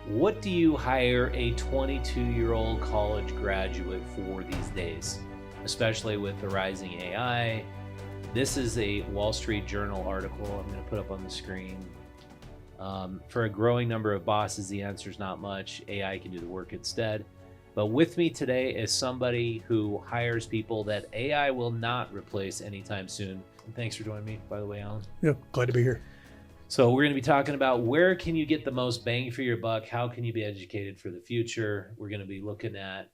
What do you hire a 22-year-old college graduate for these days, especially with the rising AI? This is a Wall Street Journal article I'm going to put up on the screen. For a growing number of bosses, the answer is not much. AI can do the work instead. But with me today is somebody who hires people that AI will not replace anytime soon. And thanks for joining me, by the way, Alan. Yeah, glad to be here. So we're going to be talking about where can you get the most bang for your buck? How can you be educated for the future? We're going to be looking at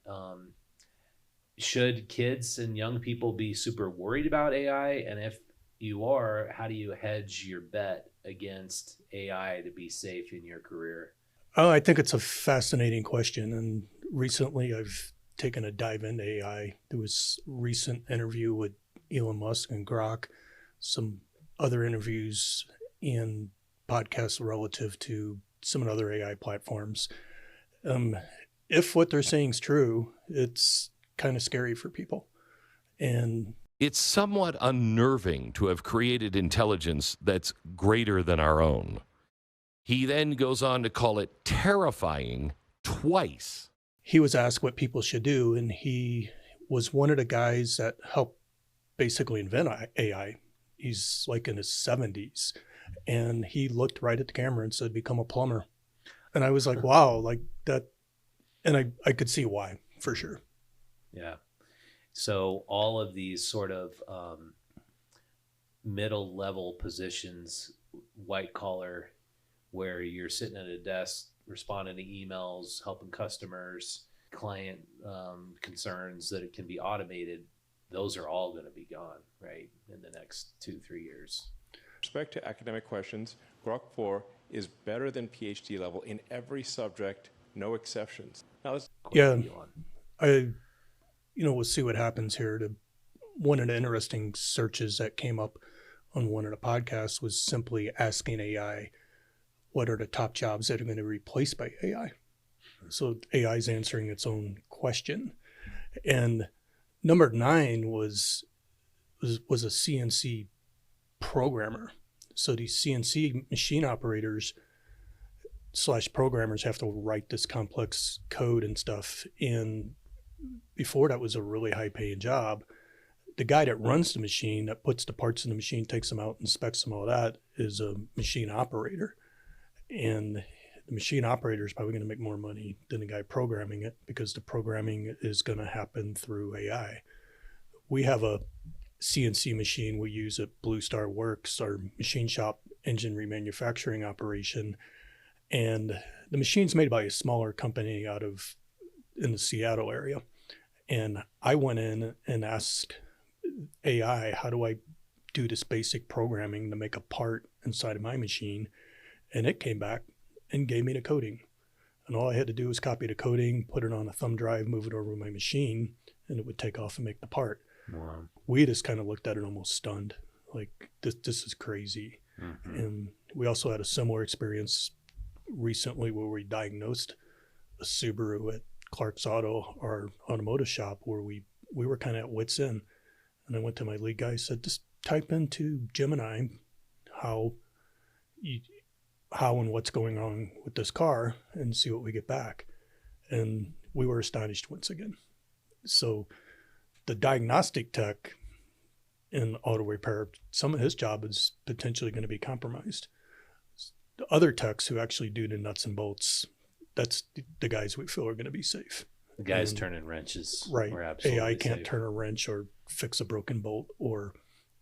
should kids and young people be super worried about AI? And if you are, how do you hedge your bet against AI to be safe in your career? Oh, I think it's a fascinating question. And recently I've taken a dive into AI. There was a recent interview with Elon Musk and Grok, some other interviews in podcasts relative to some of the other AI platforms. If what they're saying is true, it's kind of scary for people. And it's somewhat unnerving to have created intelligence that's greater than our own. He then goes on to call it terrifying twice. He was asked what people should do, and he was one of the guys that helped basically invent AI. He's like in his 70s. And he looked right at the camera and said, become a plumber. And I was like, wow, like that. And I could see why, for sure. Yeah. So all of these sort of middle level positions, white collar, where you're sitting at a desk, responding to emails, helping customers, client concerns that it can be automated, those are all going to be gone, right, in the next 2-3 years. With respect to academic questions, Grok 4 is better than PhD level in every subject, no exceptions. Now let's we'll see what happens here. One of the interesting searches that came up on one of the podcasts was simply asking AI, what are the top jobs that are going to be replaced by AI? So AI is answering its own question. And number 9 was a CNC programmer. So these CNC machine operators / programmers have to write this complex code and stuff. And before that was a really high paying job. The guy that runs the machine, that puts the parts in the machine, takes them out, inspects them, all that, is a machine operator. And the machine operator is probably going to make more money than the guy programming it, because the programming is going to happen through AI. We have a CNC machine we use at Blue Star Works, our machine shop engine remanufacturing operation. And the machine's made by a smaller company in the Seattle area. And I went in and asked AI, how do I do this basic programming to make a part inside of my machine? And it came back and gave me the coding. And all I had to do was copy the coding, put it on a thumb drive, move it over to my machine, and it would take off and make the part. Wow. We just kind of looked at it almost stunned, like this is crazy. Mm-hmm. And we also had a similar experience recently where we diagnosed a Subaru at Clark's Auto, our automotive shop, where we were kind of at wit's end. And I went to my lead guy, said, just type into Gemini how and what's going on with this car and see what we get back. And we were astonished once again. So the diagnostic tech in auto repair, some of his job is potentially going to be compromised. The other techs who actually do the nuts and bolts, that's the guys we feel are going to be safe. The guys turning wrenches. Right. AI can't safe. turn a wrench or fix a broken bolt or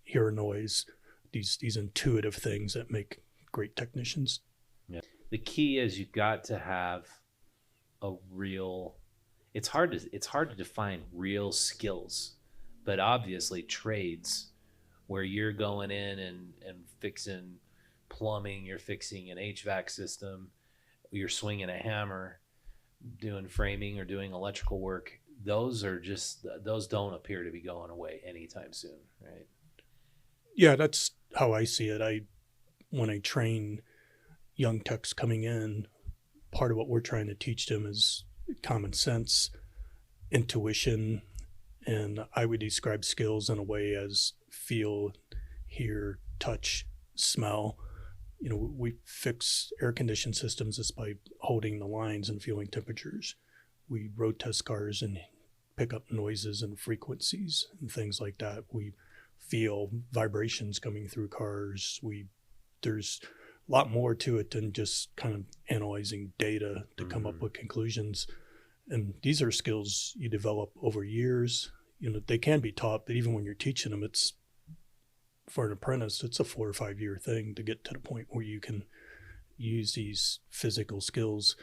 hear a noise. These intuitive things that make great technicians. Yeah. The key is you've got to have a real, it's hard to define real skills, but obviously trades where you're going in and fixing plumbing, you're fixing an HVAC system, you're swinging a hammer, doing framing or doing electrical work. Those don't appear to be going away anytime soon, right? Yeah, that's how I see it. When I train young techs coming in, part of what we're trying to teach them is common sense, intuition, and I would describe skills in a way as feel, hear, touch, smell, We fix air conditioned systems just by holding the lines and feeling temperatures. We road test cars and pick up noises and frequencies and things like that. We feel vibrations coming through cars. There's a lot more to it than just kind of analyzing data to come up with conclusions. And these are skills you develop over years. They can be taught, but even when you're teaching them, it's for an apprentice, it's a 4 or 5 year thing to get to the point where you can use these physical skills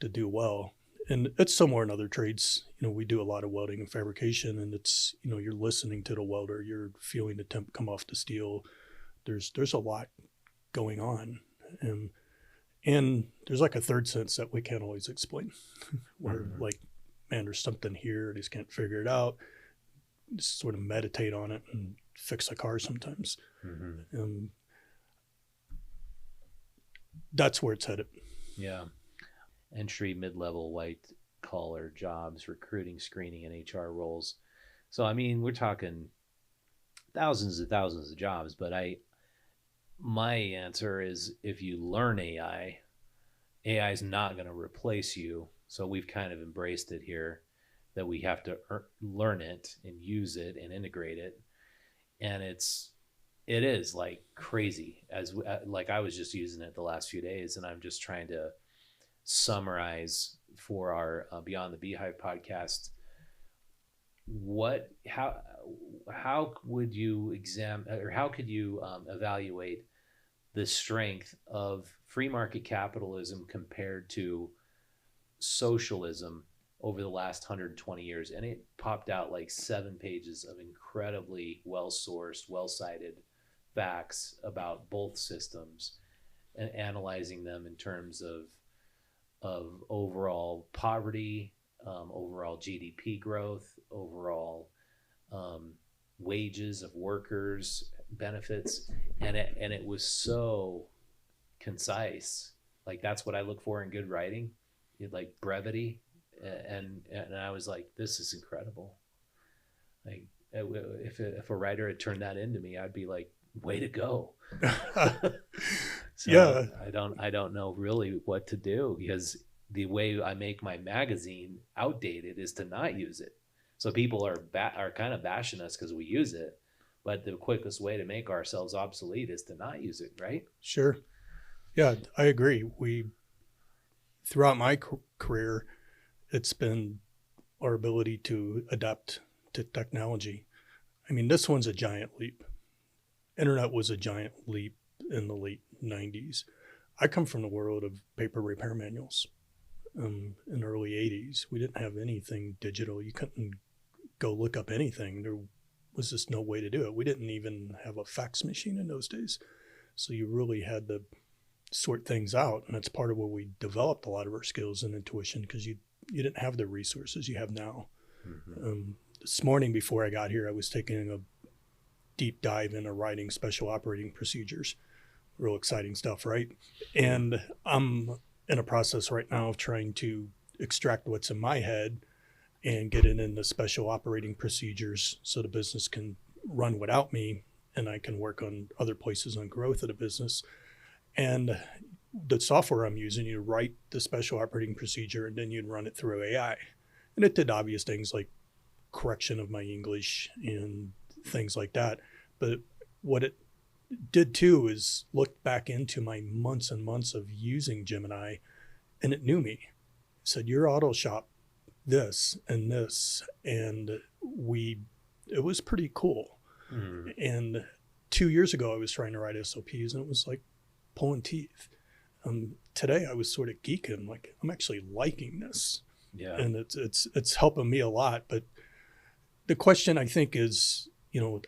to do well. And it's similar in other trades. We do a lot of welding and fabrication, and it's, you're listening to the welder, you're feeling the temp come off the steel. There's a lot going on. And there's like a third sense that we can't always explain where like, man, there's something here. I just can't figure it out. Just sort of meditate on it and fix a car sometimes. That's where it's headed. Yeah. Entry, mid-level, white collar jobs, recruiting, screening, and HR roles. So, I mean, we're talking thousands and thousands of jobs, but my answer is if you learn AI is not going to replace you. So we've kind of embraced it here that we have to learn it and use it and integrate it. And it is like crazy like I was just using it the last few days, and I'm just trying to summarize for our Beyond the Beehive podcast. How would you how could you evaluate the strength of free market capitalism compared to socialism over the last 120 years? And it popped out like 7 pages of incredibly well-sourced, well-cited facts about both systems and analyzing them in terms of overall poverty, overall GDP growth, overall wages of workers, benefits, and it was so concise. Like that's what I look for in good writing, like brevity, and I was like, this is incredible. Like if a writer had turned that into me, I'd be like, way to go. So Yeah. I don't know really what to do, because the way I make my magazine outdated is to not use it. So people are kind of bashing us because we use it, but the quickest way to make ourselves obsolete is to not use it, right? Sure. Yeah, I agree. Throughout my career, it's been our ability to adapt to technology. I mean, this one's a giant leap. Internet was a giant leap in the late 90s. I come from the world of paper repair manuals. In the early 80s, we didn't have anything digital. You couldn't go look up anything. There was just no way to do it. We didn't even have a fax machine in those days. So you really had to sort things out. And that's part of where we developed a lot of our skills and intuition, because you didn't have the resources you have now. This morning before I got here, I was taking a deep dive into writing special operating procedures. Real exciting stuff, right? And I'm in a process right now of trying to extract what's in my head and get it into special operating procedures so the business can run without me, and I can work on other places on growth of the business. And the software I'm using, you write the special operating procedure and then you'd run it through AI. And it did obvious things like correction of my English and things like that. But what it did too is look back into my months and months of using Gemini, and it knew me. It said, your auto shop this and this, and it was pretty cool. And 2 years ago I was trying to write SOPs, and it was like pulling teeth. Today I was sort of geeking, like I'm actually liking this. Yeah. And it's helping me a lot. But the question I think is,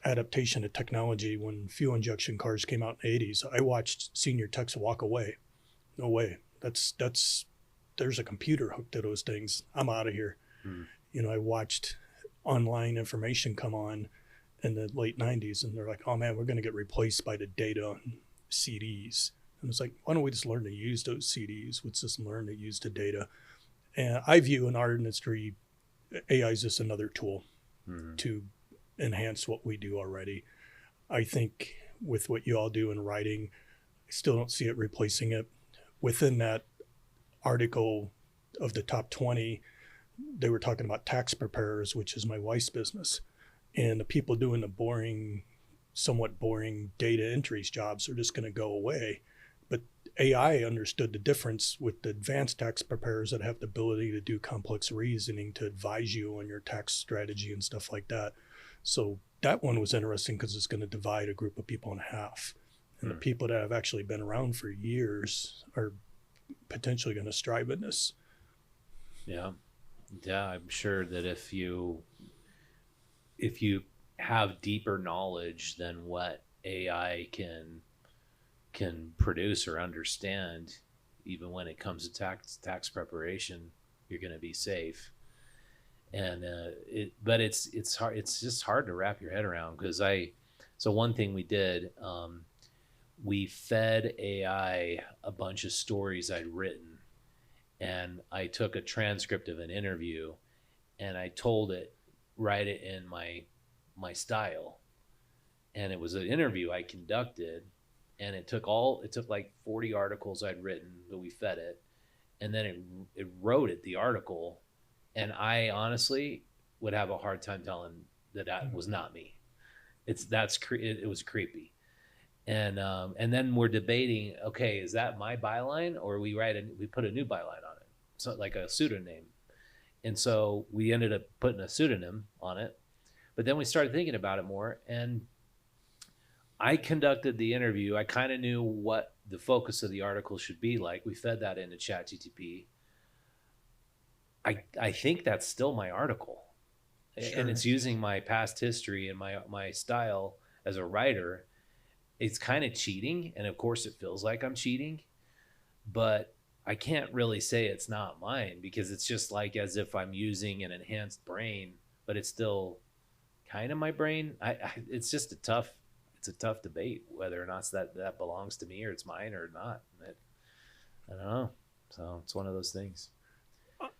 adaptation to technology. When fuel injection cars came out in the 80s, I watched senior techs walk away. No way. There's a computer hooked to those things. I'm out of here. I watched online information come on in the late 90s, and they're like, oh man, we're going to get replaced by the data on CDs. And it's like, why don't we just learn to use those CDs? Let's just learn to use the data. And I view in our industry, AI is just another tool to enhance what we do already. I think with what you all do in writing, still don't see it replacing it. Within that article of the top 20, they were talking about tax preparers, which is my wife's business. And the people doing the somewhat boring data entries jobs are just going to go away. But AI understood the difference with the advanced tax preparers that have the ability to do complex reasoning to advise you on your tax strategy and stuff like that. So that one was interesting because it's going to divide a group of people in half. And the people that have actually been around for years are potentially going to strive in this. Yeah. Yeah, I'm sure that if you have deeper knowledge than what AI can produce or understand, even when it comes to tax preparation, you're going to be safe. And but it's hard. It's just hard to wrap your head around so one thing we did, we fed AI a bunch of stories I'd written, and I took a transcript of an interview, and I told it, write it in my style. And it was an interview I conducted, and it took like 40 articles I'd written that we fed it, and then it wrote the article, and I honestly would have a hard time telling that was not me. It was creepy. And then we're debating, okay, is that my byline, or we put a new byline on it, so like a pseudonym. And so we ended up putting a pseudonym on it, but then we started thinking about it more, and I conducted the interview. I kind of knew what the focus of the article should be like. We fed that into ChatGPT. I think that's still my article. Sure. And it's using my past history and my style as a writer. It's kind of cheating, and of course it feels like I'm cheating, but I can't really say it's not mine, because it's just like as if I'm using an enhanced brain, but it's still kind of my brain. It's just a tough debate whether or not that belongs to me or it's mine or not. I don't know. So it's one of those things.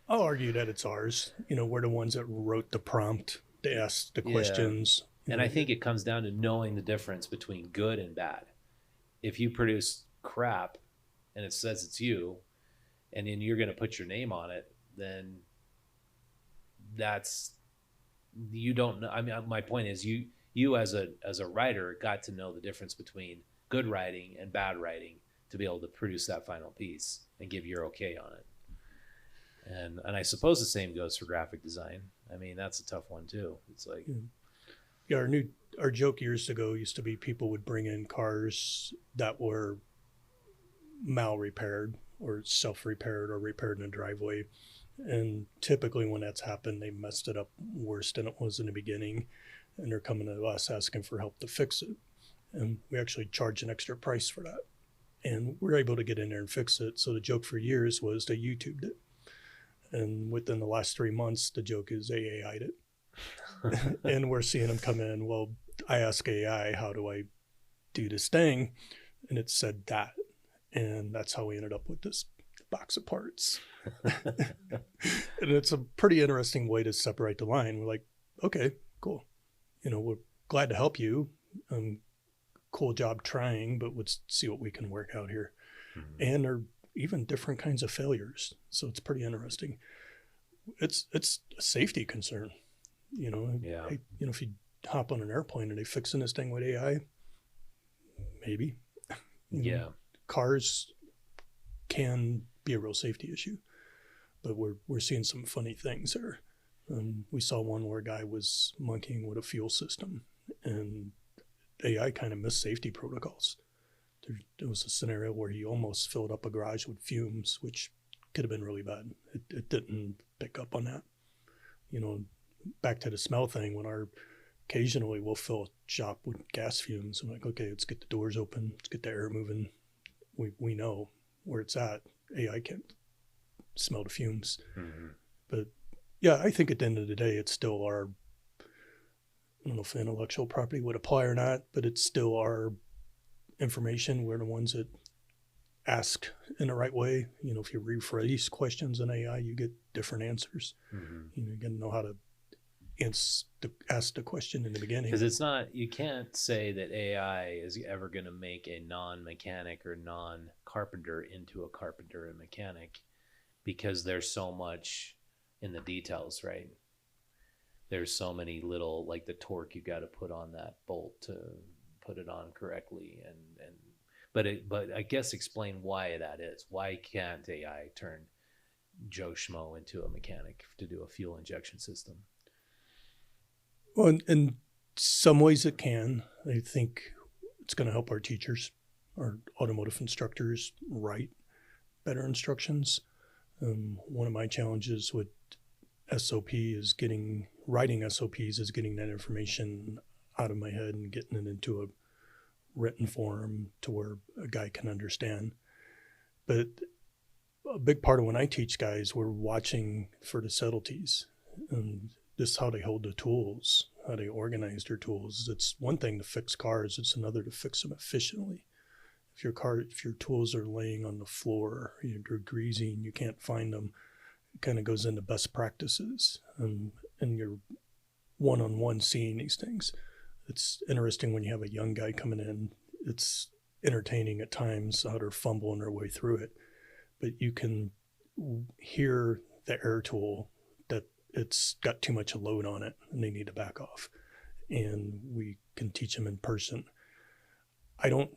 I'll argue that it's ours. We're the ones that wrote the prompt. They asked the questions. And I think it comes down to knowing the difference between good and bad. If you produce crap and it says it's you, and then you're going to put your name on it, then you don't know. I mean, my point is you as a writer got to know the difference between good writing and bad writing to be able to produce that final piece and give your okay on it. And I suppose the same goes for graphic design. I mean, that's a tough one too. It's like, yeah, our joke years ago used to be people would bring in cars that were mal-repaired or self-repaired or repaired in a driveway. And typically when that's happened, they messed it up worse than it was in the beginning. And they're coming to us asking for help to fix it. And we actually charge an extra price for that. And we're able to get in there and fix it. So the joke for years was they YouTubed it. And within the last 3 months, the joke is they AI'd it. And we're seeing them come in. Well, I ask AI, how do I do this thing? And it said that. And that's how we ended up with this box of parts. And it's a pretty interesting way to separate the line. We're like, okay, cool. We're glad to help you. Cool job trying, but let's see what we can work out here. Mm-hmm. And there are even different kinds of failures. So it's pretty interesting. It's a safety concern. Yeah. If you hop on an airplane, are they fixing this thing with AI? Maybe. Yeah. Cars can be a real safety issue, but we're seeing some funny things there. We saw one where a guy was monkeying with a fuel system, and AI kind of missed safety protocols. There was a scenario where he almost filled up a garage with fumes, which could have been really bad. It didn't pick up on that. Back to the smell thing, occasionally we'll fill a shop with gas fumes. I'm like, okay, let's get the doors open. Let's get the air moving. We know where it's at. AI can't smell the fumes. Mm-hmm. But yeah, I think at the end of the day, it's still our, I don't know if intellectual property would apply or not, but it's still our information. We're the ones that ask in the right way. If you rephrase questions in AI, you get different answers. Mm-hmm. You got to know how to ask the question in the beginning. Because it's not, you can't say that AI is ever going to make a non-mechanic or non-carpenter into a carpenter and mechanic, because there's so much in the details, right? There's so many little, like the torque you got to put on that bolt to put it on correctly, but I guess explain why that is. Why can't AI turn Joe Schmo into a mechanic to do a fuel injection system? Well, in some ways it can. I think it's going to help our teachers, our automotive instructors write better instructions. One of my challenges with writing SOPs is getting that information out of my head and getting it into a written form to where a guy can understand. But a big part of when I teach guys, we're watching for the subtleties and just how they hold the tools, how they organize their tools. It's one thing to fix cars, it's another to fix them efficiently. If your tools are laying on the floor, they're greasy and you can't find them, it kind of goes into best practices. And you're one-on-one seeing these things. It's interesting when you have a young guy coming in. It's entertaining at times how they're fumbling their way through it. But you can hear the air tool that it's got too much load on it and they need to back off. And we can teach them in person. I don't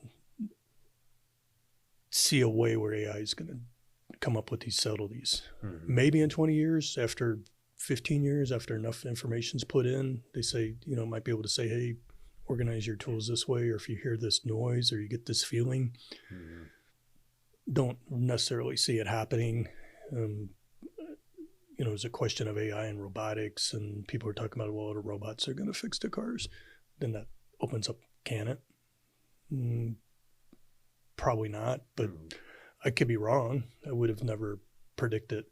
see a way where AI is going to come up with these subtleties. Mm-hmm. Maybe in 20 years, after 15 years, after enough information's put in, they say, might be able to say, hey, organize your tools this way, or if you hear this noise or you get this feeling. Mm-hmm. Don't necessarily see it happening. It's a question of AI and robotics, and people are talking about, well, the robots are going to fix the cars. Then that opens up, can it? Probably not, but I could be wrong. I would have never predicted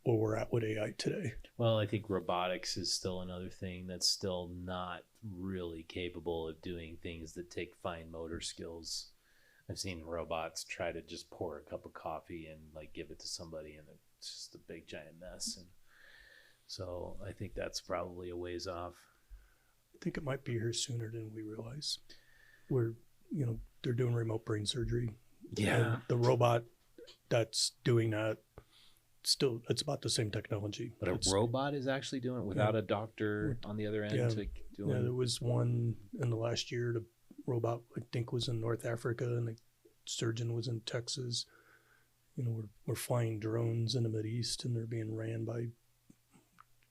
where we're at with AI today. Well, I think robotics is still another thing that's still not really capable of doing things that take fine motor skills. I've seen robots try to just pour a cup of coffee and give it to somebody, and it's just a big giant mess. And so I think that's probably a ways off. I think it might be here sooner than we realize. They're doing remote brain surgery. Yeah. And the robot that's doing that, still, it's about the same technology. But a robot is actually doing it without a doctor on the other end? Yeah, there was one in the last year. The robot, I think, was in North Africa, and the surgeon was in Texas. We're flying drones in the Mideast, and they're being ran by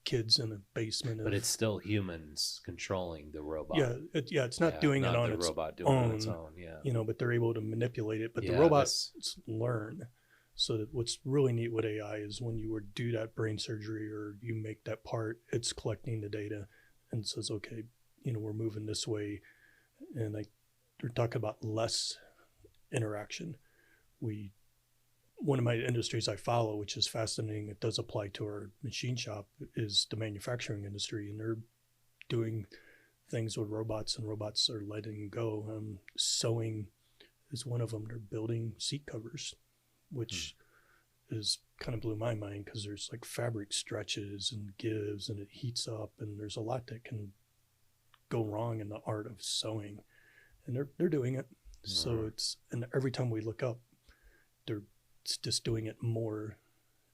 kids in a basement. But it's still humans controlling the robot. It's not doing it on its own. Yeah. But they're able to manipulate it. But the robots learn. So that what's really neat with AI is when you do that brain surgery or you make that part, it's collecting the data and says, okay, we're moving this way. And they're talking about less interaction. One of my industries I follow, which is fascinating, it does apply to our machine shop, is the manufacturing industry. And they're doing things with robots, and robots are letting go. Sewing is one of them. They're building seat covers, which is kind of blew my mind, because there's fabric stretches and gives, and it heats up, and there's a lot that can go wrong in the art of sewing. And they're doing it. So and every time we look up, it's just doing it more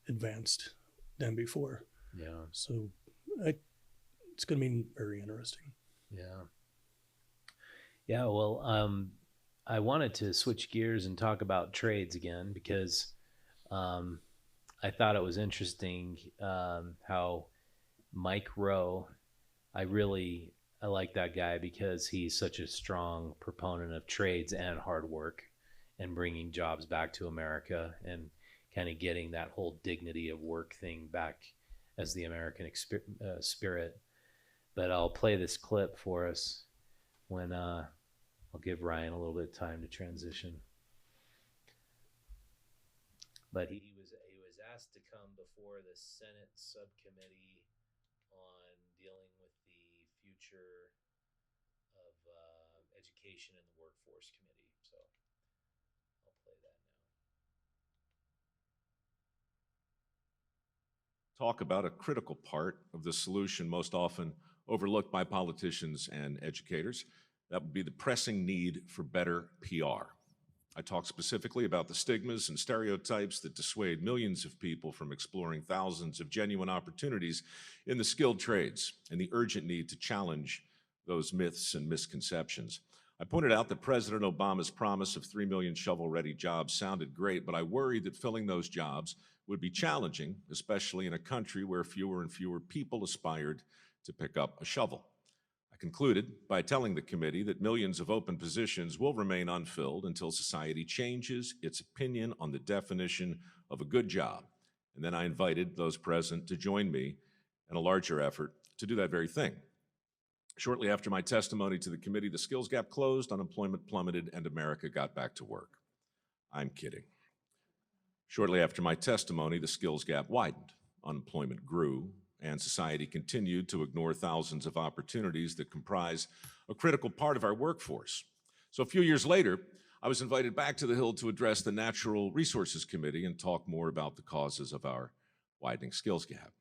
advanced than before. Yeah. So it's going to be very interesting. Yeah. Yeah. Well, I wanted to switch gears and talk about trades again, because I thought it was interesting how Mike Rowe, I like that guy because he's such a strong proponent of trades and hard work and bringing jobs back to America and kind of getting that whole dignity of work thing back as the American spirit. But I'll play this clip for us when I'll give Ryan a little bit of time to transition. But he was asked to come before the Senate subcommittee on dealing with the future of education in the workforce committee. So I'll play that now. talk about a critical part of the solution most often overlooked by politicians and educators. That would be the pressing need for better PR. I talk specifically about the stigmas and stereotypes that dissuade millions of people from exploring thousands of genuine opportunities in the skilled trades and the urgent need to challenge those myths and misconceptions. I pointed out that President Obama's promise of 3 million shovel-ready jobs sounded great, but I worried that filling those jobs would be challenging, especially in a country where fewer and fewer people aspired to pick up a shovel. I concluded by telling the committee that millions of open positions will remain unfilled until society changes its opinion on the definition of a good job. And then I invited those present to join me in a larger effort to do that very thing. Shortly after my testimony to the committee, the skills gap closed, unemployment plummeted, and America got back to work. I'm kidding. Shortly after my testimony, the skills gap widened, unemployment grew, and society continued to ignore thousands of opportunities that comprise a critical part of our workforce. So a few years later, I was invited back to the Hill to address the Natural Resources Committee and talk more about the causes of our widening skills gap.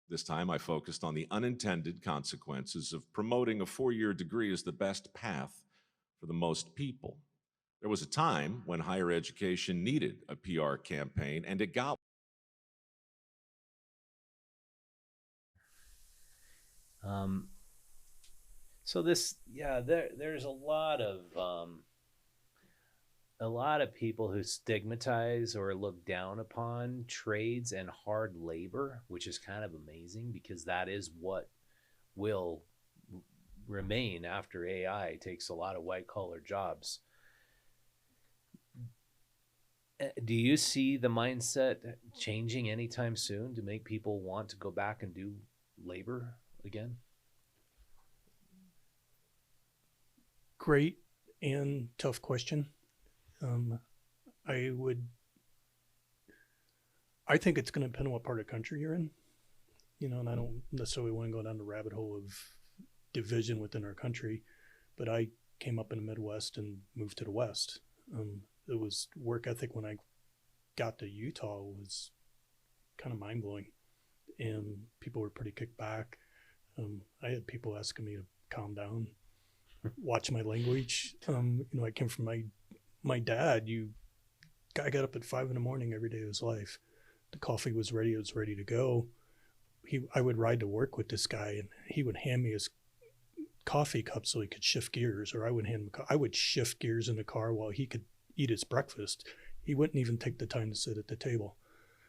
This time, I focused on the unintended consequences of promoting a 4-year degree as the best path for the most people. There was a time when higher education needed a PR campaign, and it got So this, yeah, there's a lot of people who stigmatize or look down upon trades and hard labor, which is kind of amazing because that is what will remain after AI takes a lot of white collar jobs. Do you see the mindset changing anytime soon to make people want to go back and do labor again? Great and tough question. I think it's going to depend on what part of the country you're in, and I don't necessarily want to go down the rabbit hole of division within our country, but I came up in the Midwest and moved to the West. It was work ethic when I got to Utah was kind of mind blowing, and people were pretty kicked back. I had people asking me to calm down, watch my language. I came from my dad. Guy got up at 5 a.m. every day of his life. The coffee was ready. It was ready to go. I would ride to work with this guy, and he would hand me his coffee cup so he could shift gears, or I would shift gears in the car while he could eat his breakfast. He wouldn't even take the time to sit at the table.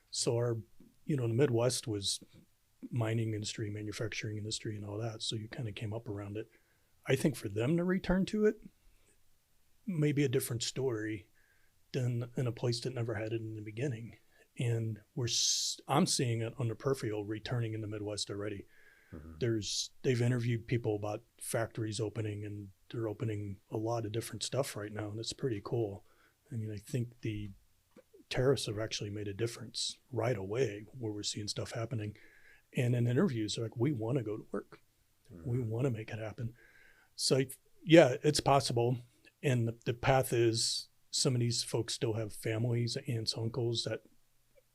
So the Midwest was mining industry, manufacturing industry, and all that. So you kind of came up around it. I think for them to return to it may be a different story than in a place that never had it in the beginning. And I'm seeing it on the peripheral returning in the Midwest already. Mm-hmm. They've interviewed people about factories opening, and they're opening a lot of different stuff right now, and it's pretty cool. I mean, I think the tariffs have actually made a difference right away where we're seeing stuff happening. And in interviews, they're like, we want to go to work. Mm-hmm. We want to make it happen. So yeah, it's possible. And the path is some of these folks still have families, aunts, uncles that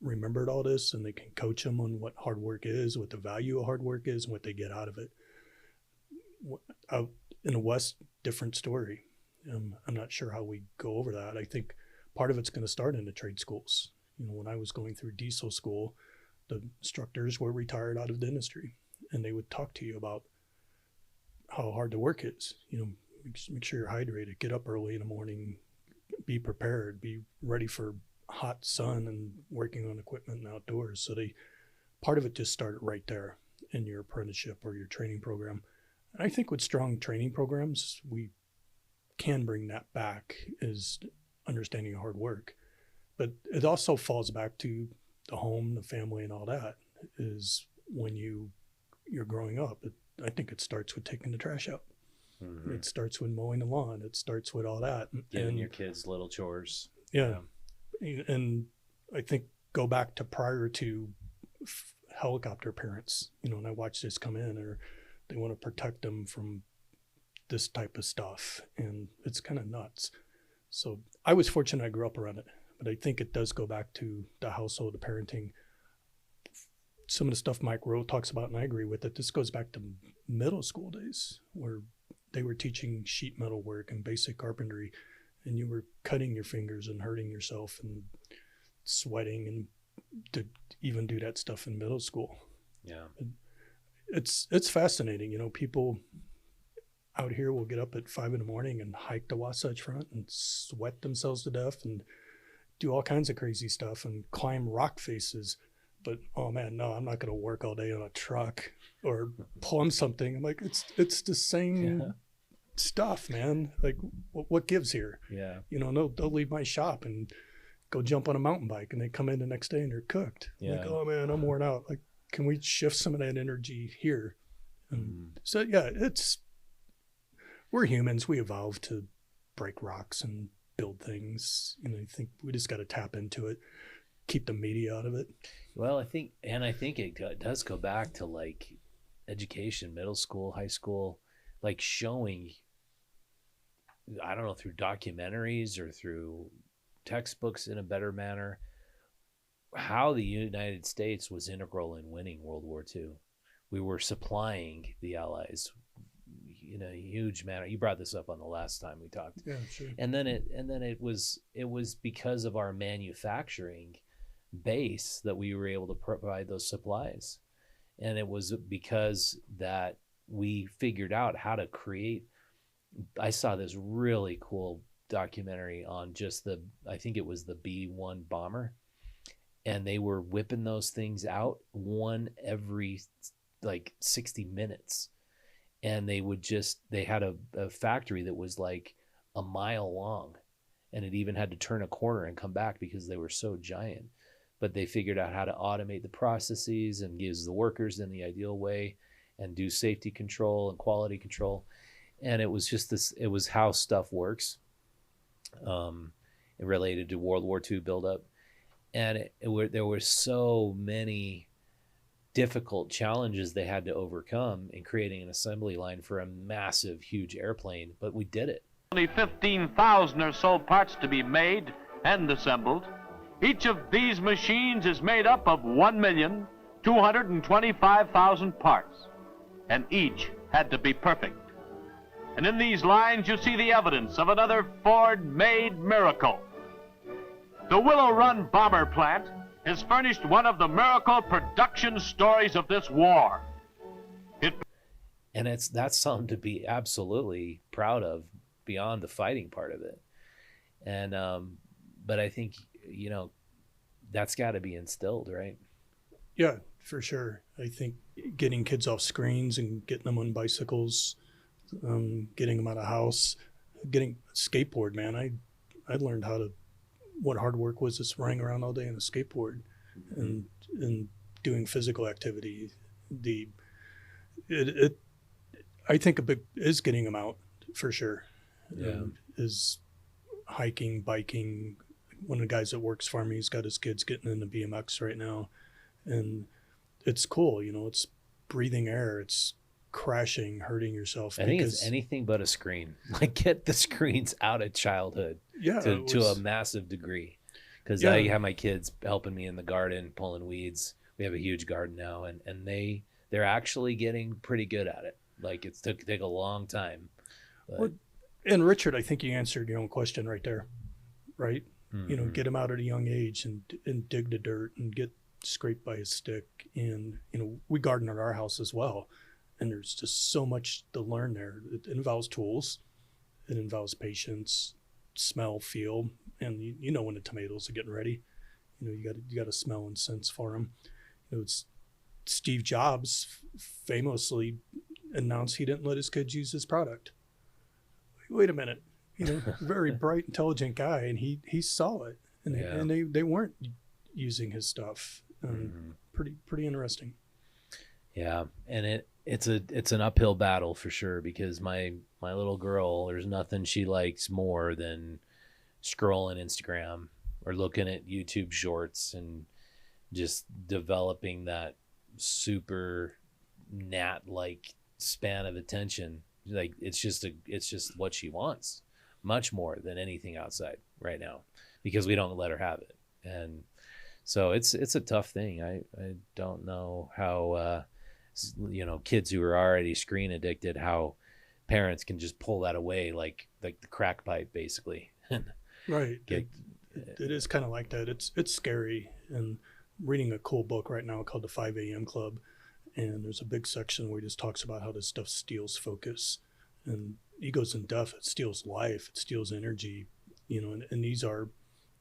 remembered all this, and they can coach them on what hard work is, what the value of hard work is, and what they get out of it. Out in the West, different story. I'm not sure how we go over that. I think part of it's going to start in the trade schools. When I was going through diesel school, the instructors were retired out of the industry, and they would talk to you about how hard the work is. Make sure you're hydrated, get up early in the morning, be prepared, be ready for hot sun and working on equipment and outdoors. So part of it just started right there in your apprenticeship or your training program. And I think with strong training programs, we can bring that back, is understanding hard work. But it also falls back to the home, the family, and all that. Is when you're growing up. I think it starts with taking the trash out. Mm-hmm. It starts with mowing the lawn. It starts with all that. Giving your kids little chores. Yeah. And I think go back to prior to helicopter parents, and I watch this come in, or they want to protect them from this type of stuff. And it's kind of nuts. So I was fortunate I grew up around it, but I think it does go back to the household, the parenting. some of the stuff Mike Rowe talks about, and I agree with it. This goes back to middle school days where they were teaching sheet metal work and basic carpentry, and you were cutting your fingers and hurting yourself and sweating, and to even do that stuff in middle school. Yeah. It's fascinating. People out here will get up at 5 a.m. and hike the Wasatch Front and sweat themselves to death and do all kinds of crazy stuff and climb rock faces. But, oh man, no, I'm not going to work all day on a truck or plumb something. I'm like, it's the same stuff, man. Like, what gives here? Yeah. They'll leave my shop and go jump on a mountain bike, and they come in the next day and they're cooked. Yeah. Like, oh man, I'm worn out. Like, can we shift some of that energy here? So yeah, we're humans. We evolved to break rocks and build things. I think we just got to tap into it, keep the media out of it. Well, I think it does go back to like education, middle school, high school, like showing, I don't know, through documentaries or through textbooks in a better manner, how the United States was integral in winning World War II. We were supplying the Allies in a huge manner. You brought this up on the last time we talked. Yeah, sure. And then it was because of our manufacturing base that we were able to provide those supplies. And it was because that we figured out how to create. I saw this really cool documentary on just I think it was the B-1 bomber, and they were whipping those things out one every like 60 minutes. And they had a factory that was like a mile long, and it even had to turn a corner and come back because they were so giant. But they figured out how to automate the processes and gives the workers in the ideal way and do safety control and quality control. And it was just it was how stuff works. Related to World War II buildup. And there were so many difficult challenges they had to overcome in creating an assembly line for a massive, huge airplane, but we did it. Only 15,000 or so parts to be made and assembled. Each of these machines is made up of 1,225,000 parts, and each had to be perfect. And in these lines you see the evidence of another Ford-made miracle. The Willow Run Bomber Plant has furnished one of the miracle production stories of this war. And that's something to be absolutely proud of beyond the fighting part of it. And but I think that's got to be instilled, right? Yeah, for sure. I think getting kids off screens and getting them on bicycles, getting them out of the house, getting a skateboard, man. I learned what hard work was, just running around all day on a skateboard and doing physical activity. I think a big is getting them out for sure. Yeah. Is hiking, biking. One of the guys that works for me, he's got his kids getting into BMX right now, and it's cool. It's breathing air. It's crashing, hurting yourself. I think it's anything but a screen. Like, get the screens out of childhood. Yeah, to a massive degree. Because I have my kids helping me in the garden, pulling weeds. We have a huge garden now, and they're actually getting pretty good at it. Like, it's take a long time. But... and Richard, I think you answered your own question right there, right? Mm-hmm. Get them out at a young age and dig the dirt and get scraped by a stick. And we garden at our house as well, and there's just so much to learn there. It involves tools, it involves patience, smell, feel, and when the tomatoes are getting ready, you got to smell and sense for them. It's Steve Jobs famously announced he didn't let his kids use his product. Wait a minute, very bright, intelligent guy, and he saw it, and they weren't using his stuff. Pretty interesting. Yeah, and it's an uphill battle for sure, because my little girl, there's nothing she likes more than scrolling Instagram or looking at YouTube shorts and just developing that super gnat-like span of attention. Like, it's just what she wants, much more than anything outside right now, because we don't let her have it. And So it's a tough thing. I don't know how kids who are already screen addicted, how parents can just pull that away like the crack pipe basically. Right. It is kind of like that. It's scary. And reading a cool book right now called The 5 a.m. Club, and there's a big section where he just talks about how this stuff steals focus, and he goes in depth. It steals life. It steals energy. And these are,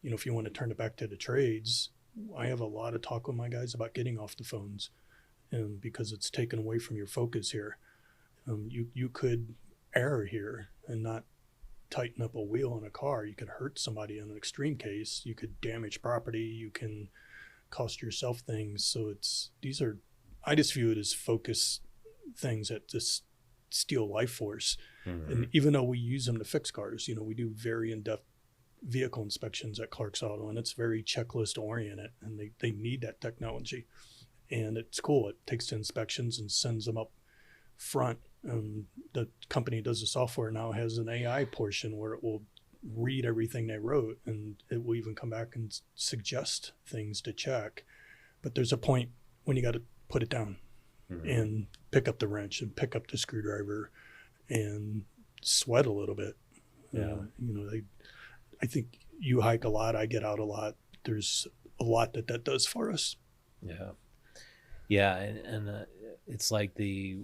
if you want to turn it back to the trades, I have a lot of talk with my guys about getting off the phones, and because it's taken away from your focus here. You could err here and not tighten up a wheel on a car. You could hurt somebody in an extreme case. You could damage property. You can cost yourself things. So I just view it as focus things that just steal life force. Mm-hmm. And even though we use them to fix cars, we do very in-depth vehicle inspections at Clark's Auto, and it's very checklist oriented, and they need that technology. And it's cool. It takes the inspections and sends them up front. The company that does the software now has an AI portion where it will read everything they wrote, and it will even come back and suggest things to check. But there's a point when you got to put it down and pick up the wrench and pick up the screwdriver and sweat a little bit. Yeah. I think you hike a lot. I get out a lot. There's a lot that does for us. Yeah. Yeah. And it's like the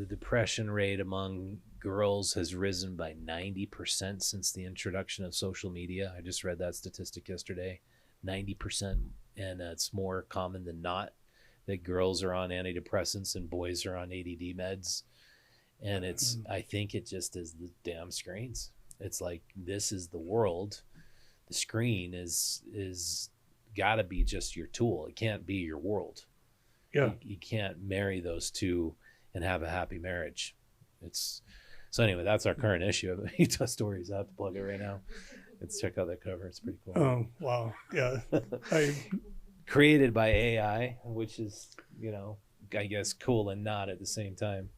depression rate among girls has risen by 90% since the introduction of social media. I just read that statistic yesterday, 90%. And it's more common than not that girls are on antidepressants and boys are on ADD meds. And I think it just is the damn screens. It's like, this is the world. The screen is gotta be just your tool. It can't be your world. Yeah. You can't marry those two and have a happy marriage. So anyway, that's our current issue of Utah Stories. I have to plug it right now. Let's check out that cover. It's pretty cool. Oh, wow. Yeah. Created by AI, which is, I guess cool and not at the same time.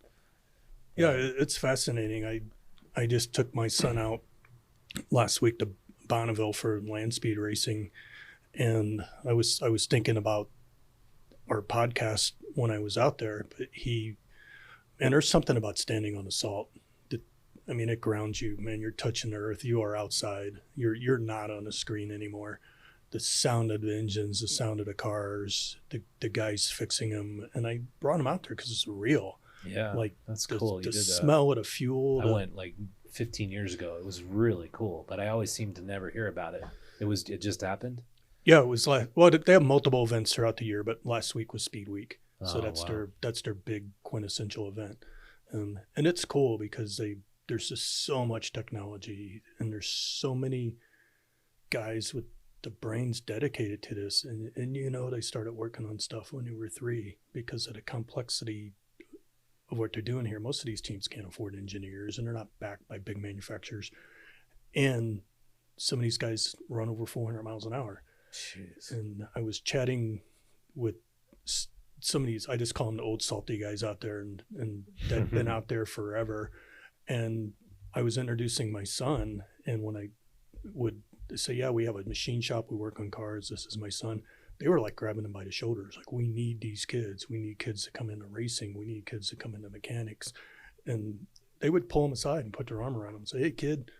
Yeah, it's fascinating. I just took my son out last week to Bonneville for land speed racing, and I was thinking about our podcast when I was out there. But there's something about standing on the salt. It grounds you, man. You're touching the earth. You are outside. You're not on a screen anymore. The sound of the engines, the sound of the cars, the guys fixing them, and I brought them out there because it's real. Yeah, like that's cool. The smell of the fuel. I went like 15 years ago. It was really cool, but I always seem to never hear about it. It just happened. Yeah, it was they have multiple events throughout the year, but last week was Speed Week, so that's their big quintessential event, and it's cool because there's just so much technology, and there's so many guys with the brains dedicated to this, and they started working on stuff when they were 3 because of the complexity of what they're doing here. Most of these teams can't afford engineers, and they're not backed by big manufacturers. And some of these guys run over 400 miles an hour. Jeez. And I was chatting with some of these, I just call them the old salty guys out there, and they've been out there forever. And I was introducing my son, and when I would say, yeah, we have a machine shop, we work on cars, this is my son, they were like grabbing him by the shoulders. Like, we need these kids. We need kids to come into racing. We need kids to come into mechanics. And they would pull him aside and put their arm around him and say, hey, kid,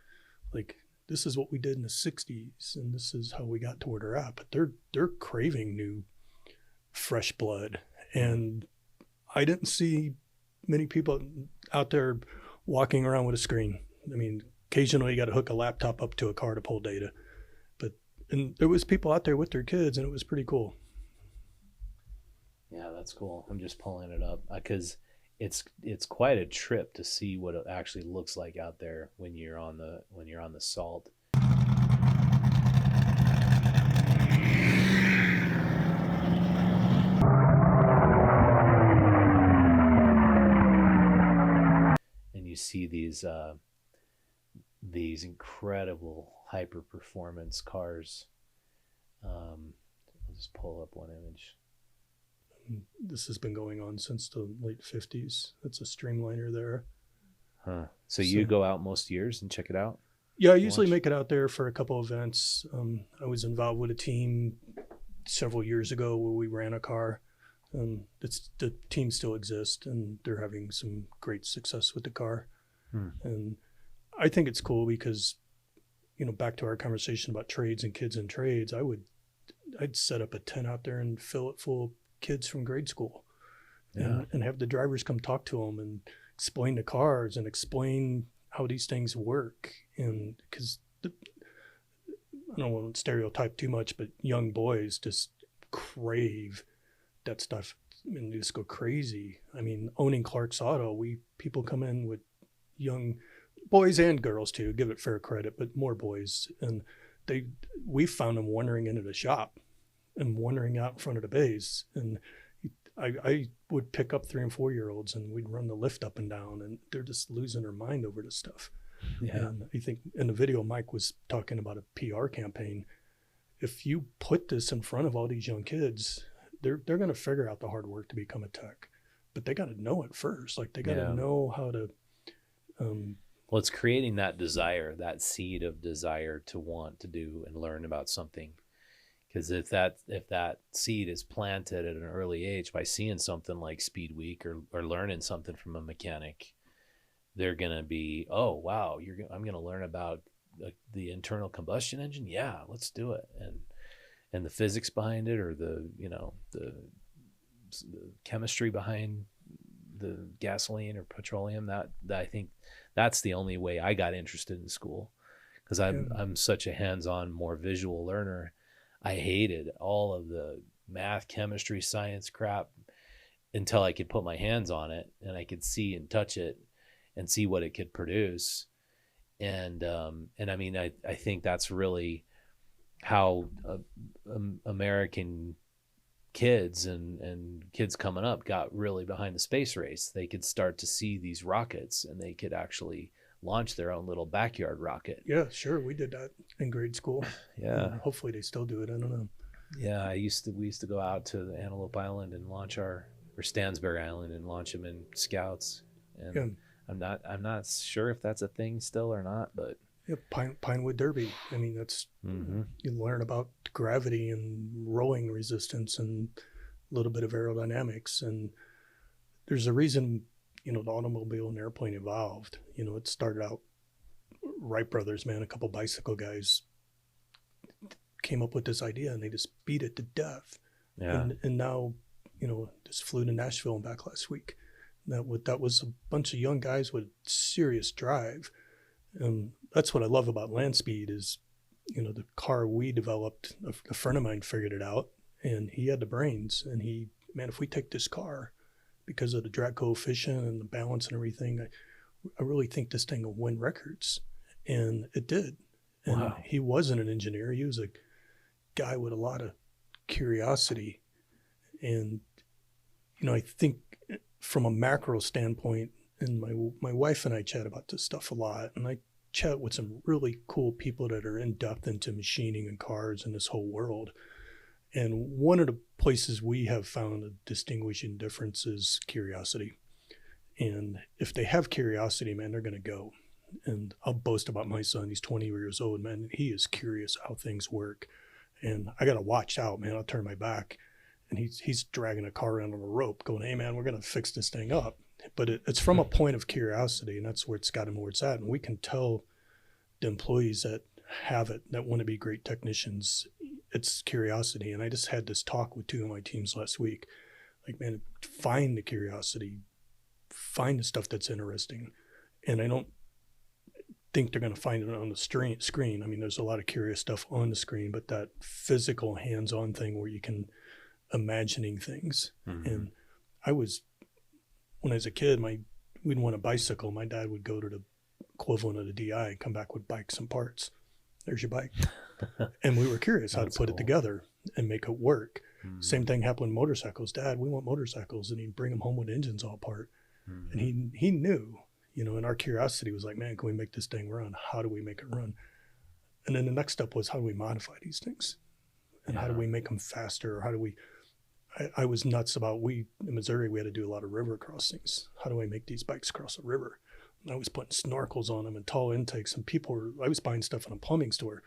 like, this is what we did in the 60s, and this is how we got to where they're at. But they're craving new, fresh blood. And I didn't see many people out there walking around with a screen. Occasionally you got to hook a laptop up to a car to pull data. And there was people out there with their kids, and it was pretty cool. Yeah, that's cool. I'm just pulling it up because it's quite a trip to see what it actually looks like out there when you're on the salt. And you see these incredible hyper performance cars. I'll just pull up one image. This has been going on since the late 50s. It's a streamliner there. Huh. So you go out most years and check it out? Yeah, I usually make it out there for a couple events. I was involved with a team several years ago where we ran a car. The team still exists, and they're having some great success with the car. And I think it's cool because, back to our conversation about trades and kids in trades, I'd set up a tent out there and fill it full of kids from grade school, and have the drivers come talk to them and explain the cars and explain how these things work. And because I don't want to stereotype too much, but young boys just crave that stuff and just go crazy. I mean, owning Clark's Auto, people come in with young boys and girls too, give it fair credit, but more boys. And we found them wandering into the shop and wandering out in front of the bays. And I would pick up 3 and 4 year olds and we'd run the lift up and down, and they're just losing their mind over this stuff. Yeah. And I think in the video, Mike was talking about a PR campaign. If you put this in front of all these young kids, they're going to figure out the hard work to become a tech, but they got to know it first. Like they got to know how to. Well, it's creating that desire, that seed of desire to want to do and learn about something. Because if that seed is planted at an early age by seeing something like Speed Week or learning something from a mechanic, they're going to be, oh, wow, I'm going to learn about the internal combustion engine. Yeah, let's do it. And the physics behind it, or the chemistry behind the gasoline or petroleum, that I think that's the only way I got interested in school, because I'm such a hands-on, more visual learner. I hated all of the math, chemistry, science crap until I could put my hands on it and I could see and touch it and see what it could produce. And I mean, I think that's really how American kids and kids coming up got really behind the space race. They could start to see these rockets and they could actually launch their own little backyard rocket. Yeah, sure. We did that in grade school. Yeah. Hopefully they still do it. I don't know. Yeah. We used to go out to the Antelope Island and launch or Stansbury Island and launch them in Scouts. And I'm not sure if that's a thing still or not, but yeah, Pinewood Derby. I mean, that's you learn about gravity and rolling resistance and a little bit of aerodynamics. And there's a reason, the automobile and airplane evolved. It started out Wright brothers, man, a couple bicycle guys came up with this idea and they just beat it to death. Yeah. And now, just flew to Nashville and back last week. That was a bunch of young guys with serious drive. That's what I love about land speed is, the car we developed, a friend of mine figured it out and he had the brains and if we take this car because of the drag coefficient and the balance and everything, I really think this thing will win records. And it did. And wow. He wasn't an engineer. He was a guy with a lot of curiosity. And, I think from a macro standpoint, and my wife and I chat about this stuff a lot, and I chat with some really cool people that are in depth into machining and cars and this whole world. And one of the places we have found a distinguishing difference is curiosity. And if they have curiosity, man, they're going to go. And I'll boast about my son. He's 20 years old, man. He is curious how things work. And I got to watch out, man. I'll turn my back. And he's dragging a car around on a rope going, hey, man, we're going to fix this thing up. But it's from a point of curiosity, and that's where it's got him where it's at. And we can tell the employees that have it, that want to be great technicians, it's curiosity. And I just had this talk with 2 of my teams last week. Like, man, find the curiosity, find the stuff that's interesting. And I don't think they're going to find it on the screen. I mean, there's a lot of curious stuff on the screen, but that physical hands-on thing where you can imagining things. Mm-hmm. And when I was a kid, we'd want a bicycle. My dad would go to the equivalent of the DI and come back with bikes and parts. There's your bike. And we were curious how to put it together and make it work. Mm-hmm. Same thing happened with motorcycles. Dad, we want motorcycles. And he'd bring them home with engines all apart. Mm-hmm. And he knew, and our curiosity was like, man, can we make this thing run? How do we make it run? And then the next step was, how do we modify these things? And how do we make them faster? Or how do we, I was nuts about, in Missouri, we had to do a lot of river crossings. How do I make these bikes cross a river? And I was putting snorkels on them and tall intakes, and I was buying stuff in a plumbing store.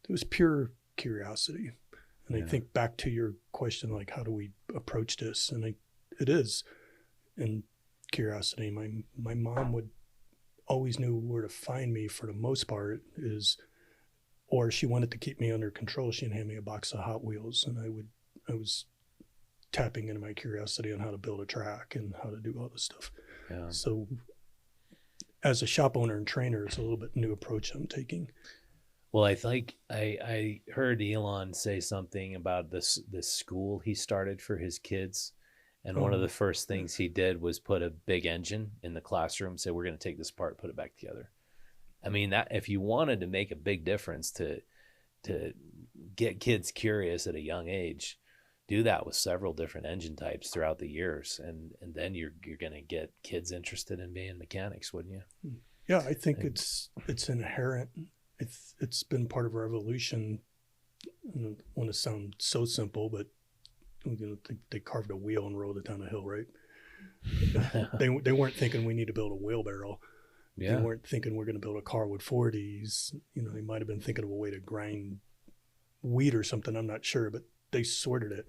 It was pure curiosity. And I think back to your question, like, how do we approach this? And it is in curiosity. My mom would always knew where to find me for the most part, or she wanted to keep me under control. She'd hand me a box of Hot Wheels, and I was tapping into my curiosity on how to build a track and how to do all this stuff. Yeah. So as a shop owner and trainer, it's a little bit new approach I'm taking. Well, I think I heard Elon say something about this school he started for his kids. And one of the first things he did was put a big engine in the classroom, say, we're going to take this apart, put it back together. I mean, that if you wanted to make a big difference to get kids curious at a young age, do that with several different engine types throughout the years. And then you're going to get kids interested in being mechanics, wouldn't you? Yeah, I think it's inherent. It's been part of our evolution. I don't want to sound so simple, but they carved a wheel and rolled it down a hill, right? They weren't thinking we need to build a wheelbarrow. Yeah. They weren't thinking we're going to build a car with 40s. They might have been thinking of a way to grind wheat or something. I'm not sure, but they sorted it.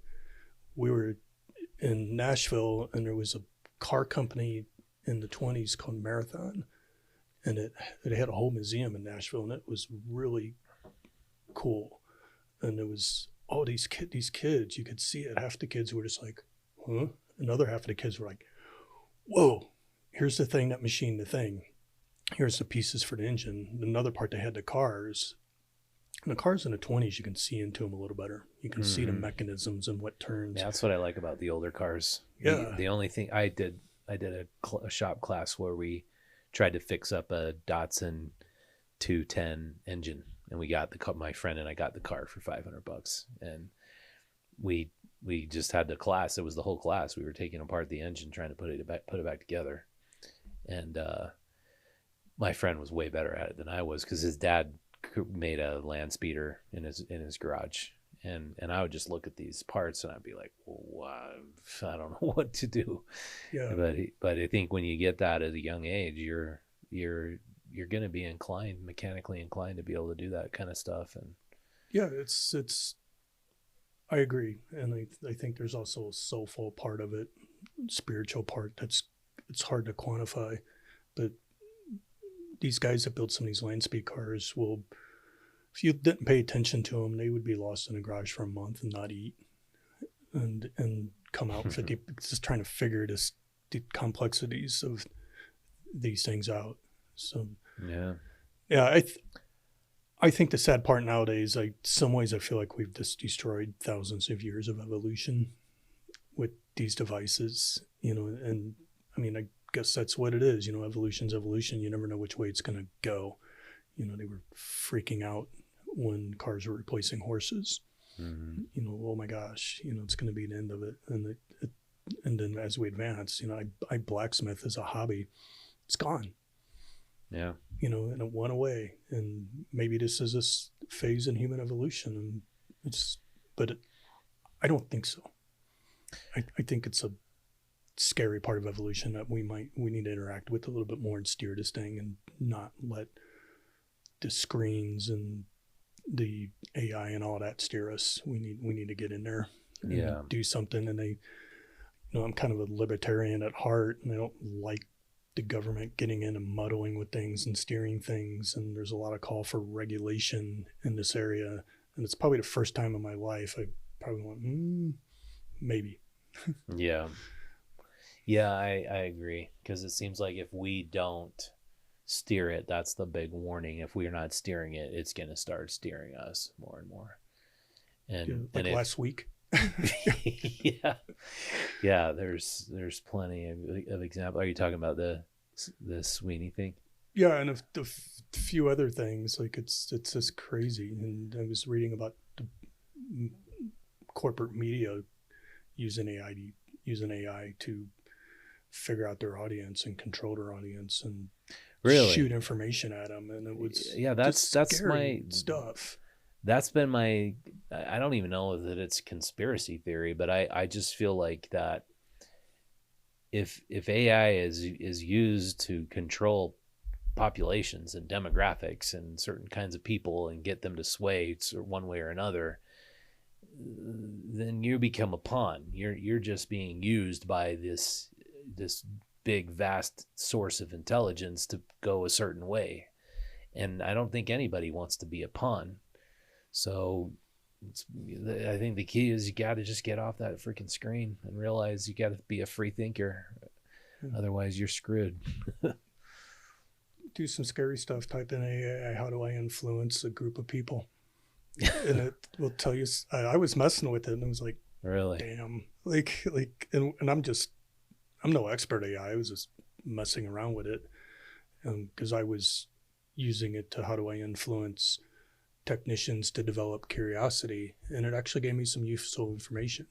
We were in Nashville, and there was a car company in the 20s called Marathon, and it had a whole museum in Nashville, and it was really cool. And there was all these kids, you could see it. Half the kids were just like, huh? Another half of the kids were like, whoa, here's the thing that machined the thing. Here's the pieces for the engine. Another part, they had the cars. And the cars in the 20s, you can see into them a little better. You can see the mechanisms and what turns. Yeah, that's what I like about the older cars. Yeah. The only thing I did a shop class where we tried to fix up a Datsun 210 engine. And we got my friend and I got the car for $500, and we just had the class. It was the whole class. We were taking apart the engine, trying to put it back together. And my friend was way better at it than I was, because his dad made a land speeder in his garage, and I would just look at these parts and I'd be like, well, I don't know what to do. Yeah. But I think when you get that at a young age, you're going to be mechanically inclined to be able to do that kind of stuff. And yeah, it's I agree. And I think there's also a soulful part of it, spiritual part it's hard to quantify. But these guys that build some of these land speed cars will, if you didn't pay attention to them, they would be lost in a garage for a month and not eat and come out 50, just trying to figure the complexities of these things out. So yeah, I think the sad part nowadays, some ways I feel like we've just destroyed thousands of years of evolution with these devices, and I mean, I guess that's what it is, evolution's evolution. You never know which way it's going to go. They were freaking out when cars were replacing horses. Oh my gosh, it's going to be the end of it. And then as we advance, I blacksmith as a hobby. It's gone. Yeah. And it went away. And maybe this is a phase in human evolution. But I don't think so. I think it's a scary part of evolution that we need to interact with a little bit more and steer this thing and not let the screens and the AI and all that steer us. We need to get in there and do something. And I'm kind of a libertarian at heart, and I don't like the government getting in and muddling with things and steering things. And there's a lot of call for regulation in this area. And it's probably the first time in my life I probably went, maybe. Yeah. Yeah, I agree. Because it seems like if we don't steer it, that's the big warning. If we're not steering it, it's going to start steering us more and more. And last week. yeah. There's plenty of examples. Are you talking about the Sweeney thing? Yeah, and a few other things. Like it's just crazy. And I was reading about the corporate media using AI to figure out their audience and control their audience and really shoot information at them. And it was that's my stuff. That's been my, I don't even know that it's conspiracy theory, but I just feel like that if AI is used to control populations and demographics and certain kinds of people and get them to sway one way or another, then you become a pawn. You're just being used by this big, vast source of intelligence to go a certain way. And I don't think anybody wants to be a pawn. So I think the key is you got to just get off that freaking screen and realize you got to be a free thinker. Otherwise, you're screwed. Do some scary stuff. Type in AI, how do I influence a group of people? And it will tell you. I was messing with it, and I was like, Really? damn. And I'm no expert at AI. I was just messing around with it because I was using it to how do I influence technicians to develop curiosity, and it actually gave me some useful information.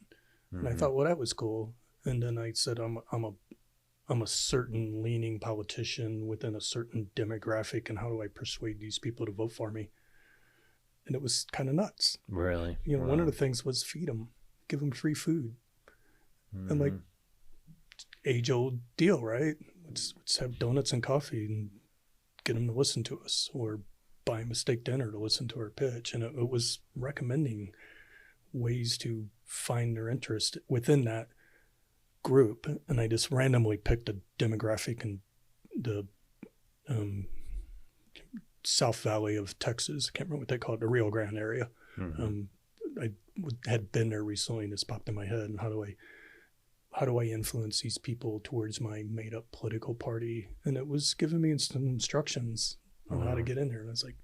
And I thought, well, that was cool. And then I said, I'm a certain leaning politician within a certain demographic, and how do I persuade these people to vote for me? And it was kind of nuts. Really? You know, one of the things was feed them, give them free food. And like, age old deal, right? Let's have donuts and coffee and get them to listen to us, or buy them a steak dinner to listen to our pitch. And it was recommending ways to find their interest within that group. And I just randomly picked a demographic in the South Valley of Texas. I can't remember what they call it, the Rio Grande area. I had been there recently, and this popped in my head. And how do I influence these people towards my made up political party? And it was giving me some instructions on how to get in there. And I was like,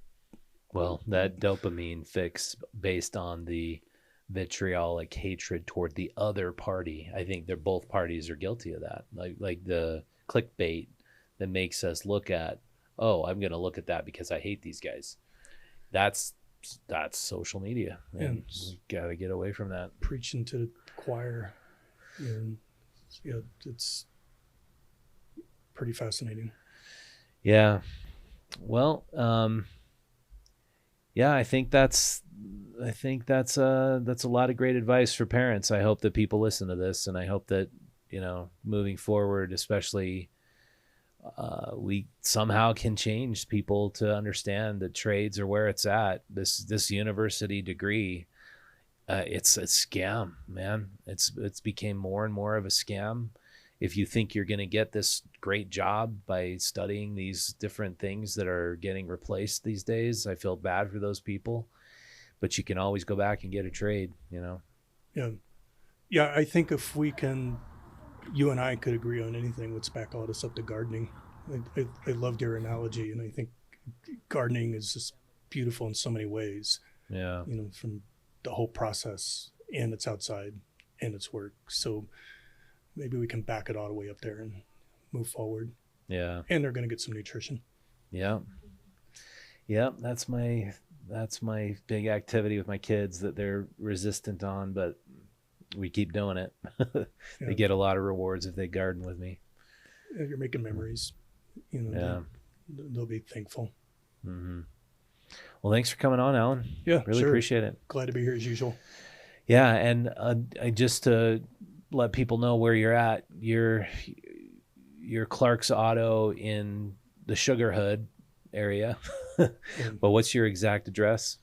well, that dopamine fix based on the vitriolic hatred toward the other party. I think both parties are guilty of that. Like the clickbait that makes us look at, oh, I'm going to look at that because I hate these guys. That's social media. And we got to get away from that. Preaching to the choir. And yeah, it's pretty fascinating. Yeah. Well, yeah, I think that's a lot of great advice for parents. I hope that people listen to this, and I hope that, moving forward, especially, we somehow can change people to understand that trades are where it's at. This university degree, it's a scam, man. It's became more and more of a scam. If you think you're going to get this great job by studying these different things that are getting replaced these days, I feel bad for those people. But you can always go back and get a trade, Yeah, I think if you and I could agree on anything, let's back all this up to gardening. I loved your analogy, and I think gardening is just beautiful in so many ways. Yeah. From the whole process, and it's outside, and it's work. So maybe we can back it all the way up there and move forward. Yeah. And they're going to get some nutrition. Yeah. Yeah. That's my big activity with my kids that they're resistant on, but we keep doing it. They get a lot of rewards if they garden with me. Yeah, you're making memories. They'll be thankful. Mm-hmm. Well, thanks for coming on, Alan. Yeah, really appreciate it. Glad to be here as usual. Yeah, and I just to let people know where you're at. You're Clark's Auto in the Sugar Hood area. But what's your exact address?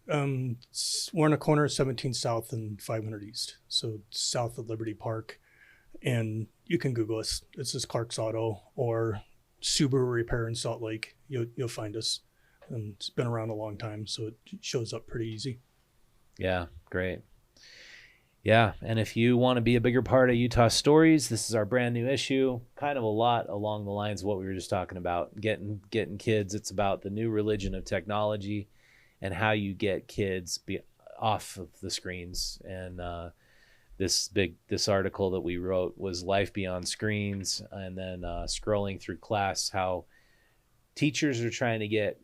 We're in a corner of 17 South and 500 East, so south of Liberty Park. And you can Google us. It's just Clark's Auto or Subaru Repair in Salt Lake. You'll find us. And it's been around a long time, so it shows up pretty easy. Yeah, great. Yeah, and if you want to be a bigger part of Utah Stories, this is our brand new issue. Kind of a lot along the lines of what we were just talking about. Getting kids. It's about the new religion of technology and how you get kids off of the screens. And this article that we wrote was Life Beyond Screens, and then scrolling through class, how teachers are trying to get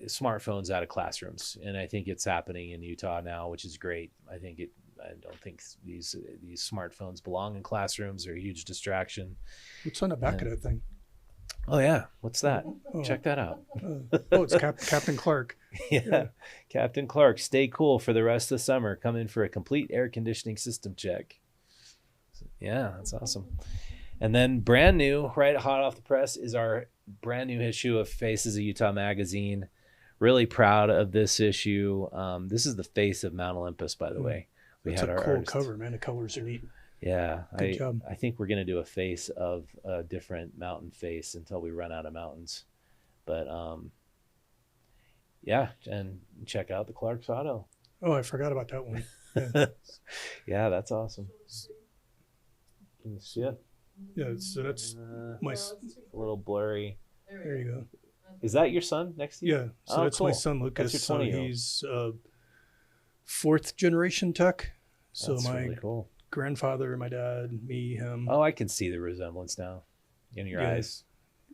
smartphones out of classrooms. And I think it's happening in Utah now, which is great. I don't think these smartphones belong in classrooms. They're a huge distraction. What's on the back of that thing? Oh yeah, what's that? Check that out. It's Captain Clark. Yeah, Captain Clark. Stay cool for the rest of the summer. Come in for a complete air conditioning system check. Yeah, that's awesome. And then brand new, right hot off the press, is our brand new issue of Faces of Utah magazine, really proud of this issue. This is the face of Mount Olympus, by the way. We It's had a our cool artist. cover, man. The colors are neat. Yeah, Good job. I think we're gonna do a face of a different mountain face until we run out of mountains. But yeah, and check out the Clark's Auto. Oh, I forgot about that one. Yeah, Yeah, that's awesome. Can you see it? yeah, so that's my. A little blurry. There you go. Is that your son next to you? Yeah, so Oh, that's cool. my son Lucas. That's So your 20-year-old. he's fourth generation tech. So That's my really cool. grandfather, my dad, me, him. Oh, I can see the resemblance now in your Yeah. eyes.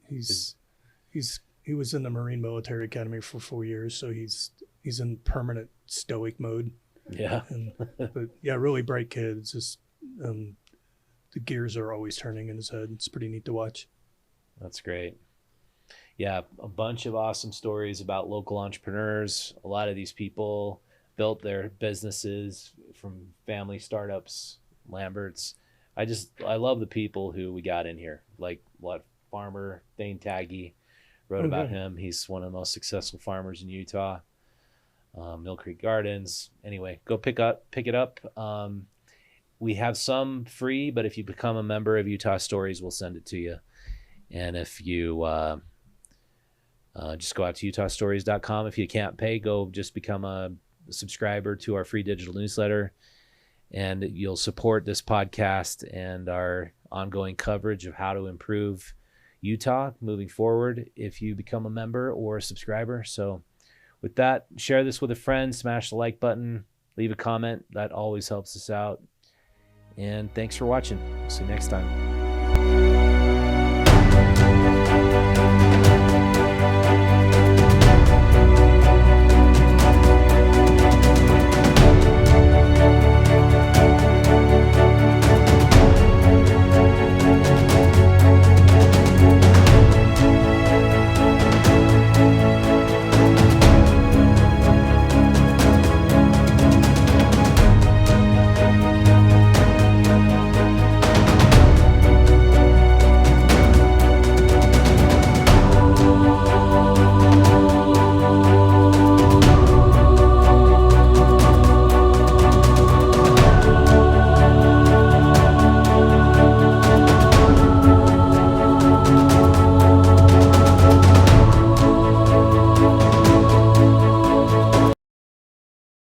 He was in the Marine Military Academy for 4 years, so he's in permanent stoic mode. Yeah. And, but yeah, really bright kid. It's just the gears are always turning in his head. It's pretty neat to watch. That's great. Yeah, a bunch of awesome stories about local entrepreneurs. A lot of these people built their businesses from family startups, Lamberts. I love the people who we got in here. Like what farmer Thane Taggy wrote about Okay. him. He's one of the most successful farmers in Utah. Mill Creek Gardens. Anyway, go pick it up. We have some free, but if you become a member of Utah Stories, we'll send it to you. And if you just go out to utahstories.com. If you can't pay, go just become a subscriber to our free digital newsletter. And you'll support this podcast and our ongoing coverage of how to improve Utah moving forward if you become a member or a subscriber. So with that, share this with a friend, smash the like button, leave a comment. That always helps us out. And thanks for watching. See you next time.